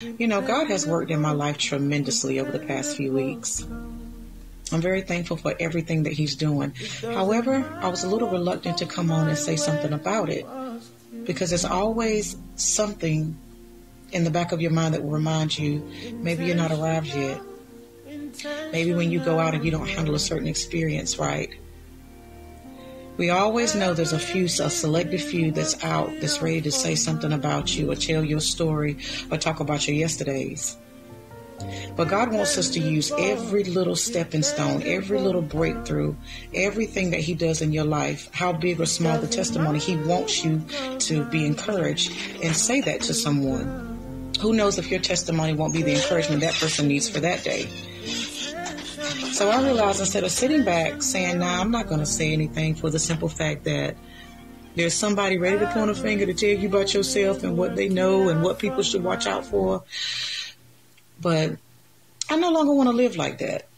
God has worked in my life tremendously over the past few weeks. I'm very thankful for everything that he's doing. However, I was a little reluctant to come on and say something about it because there's always something in the back of your mind that will remind you maybe you're not arrived yet. Maybe when you go out and you don't handle a certain experience right. We always know there's a selected few that's out, that's ready to say something about you or tell your story or talk about your yesterdays. But God wants us to use every little stepping stone, every little breakthrough, everything that he does in your life, how big or small the testimony, he wants you to be encouraged and say that to someone. Who knows if your testimony won't be the encouragement that person needs for that day. So I realized instead of sitting back saying, nah, I'm not going to say anything, for the simple fact that there's somebody ready to point a finger to tell you about yourself and what they know and what people should watch out for. But I no longer want to live like that.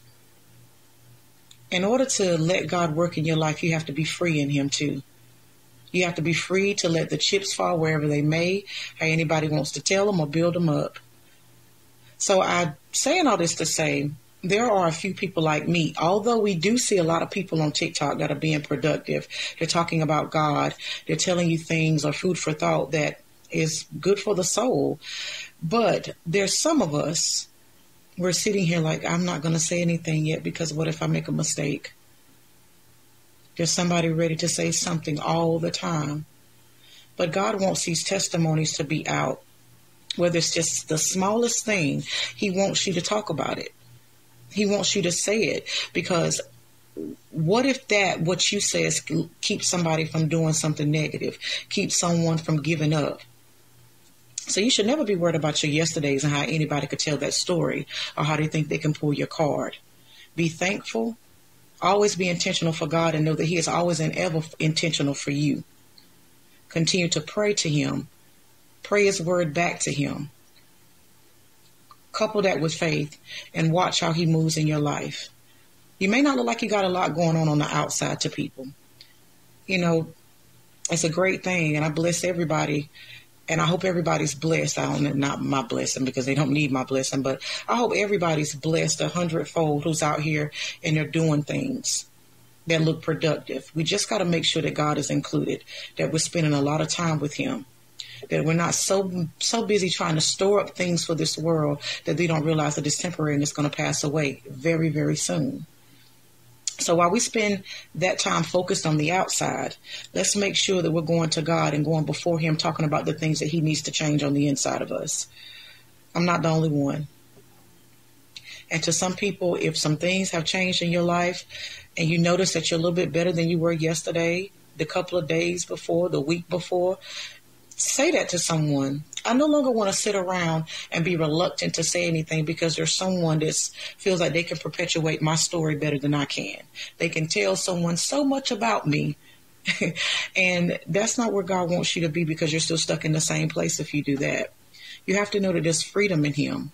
In order to let God work in your life, you have to be free in him too. You have to be free to let the chips fall wherever they may, how anybody wants to tell them or build them up. So I'm saying all this to say, there are a few people like me, although we do see a lot of people on TikTok that are being productive. They're talking about God. They're telling you things or food for thought that is good for the soul. But there's some of us, we're sitting here like, I'm not going to say anything yet because what if I make a mistake? There's somebody ready to say something all the time. But God wants these testimonies to be out. Whether it's just the smallest thing, he wants you to talk about it. He wants you to say it, because what if what you say keeps somebody from doing something negative, keeps someone from giving up? So you should never be worried about your yesterdays and how anybody could tell that story or how they think they can pull your card. Be thankful. Always be intentional for God and know that he is always and ever intentional for you. Continue to pray to him. Pray his word back to him. Couple that with faith and watch how he moves in your life. You may not look like you got a lot going on the outside to people. It's a great thing, and I bless everybody, and I hope everybody's blessed. Not my blessing because they don't need my blessing, but I hope everybody's blessed 100-fold who's out here and they're doing things that look productive. We just got to make sure that God is included, that we're spending a lot of time with him. That we're not so busy trying to store up things for this world that we don't realize that it's temporary and it's going to pass away very, very soon. So while we spend that time focused on the outside, let's make sure that we're going to God and going before him, talking about the things that he needs to change on the inside of us. I'm not the only one. And to some people, if some things have changed in your life and you notice that you're a little bit better than you were yesterday, the couple of days before, the week before, say that to someone. I no longer want to sit around and be reluctant to say anything because there's someone that feels like they can perpetuate my story better than I can. They can tell someone so much about me. And that's not where God wants you to be, because you're still stuck in the same place if you do that. You have to know that there's freedom in him.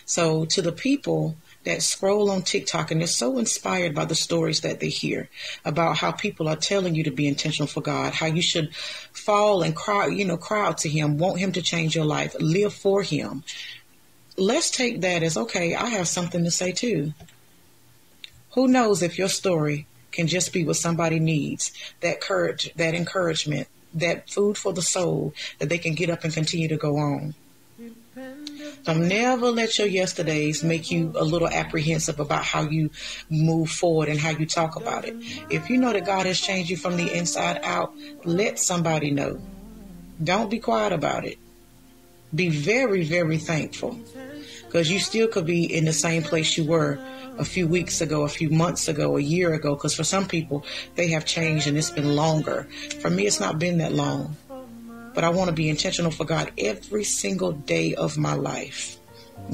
So to the people that scroll on TikTok and they're so inspired by the stories that they hear about how people are telling you to be intentional for God, how you should fall and cry out to him, want him to change your life, live for him. Let's take that as, okay, I have something to say too. Who knows if your story can just be what somebody needs, that courage, that encouragement, that food for the soul, that they can get up and continue to go on. Don't never let your yesterdays make you a little apprehensive about how you move forward and how you talk about it. If you know that God has changed you from the inside out, let somebody know. Don't be quiet about it. Be very, very thankful, because you still could be in the same place you were a few weeks ago, a few months ago, a year ago, because for some people, they have changed and it's been longer. For me, it's not been that long. But I want to be intentional for God every single day of my life,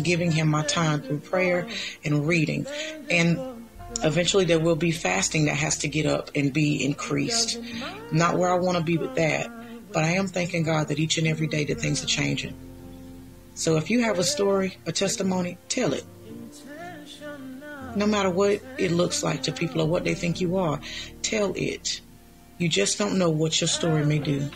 giving him my time through prayer and reading. And eventually there will be fasting that has to get up and be increased. Not where I want to be with that, but I am thanking God that each and every day that things are changing. So if you have a story, a testimony, tell it. No matter what it looks like to people or what they think you are, tell it. You just don't know what your story may do.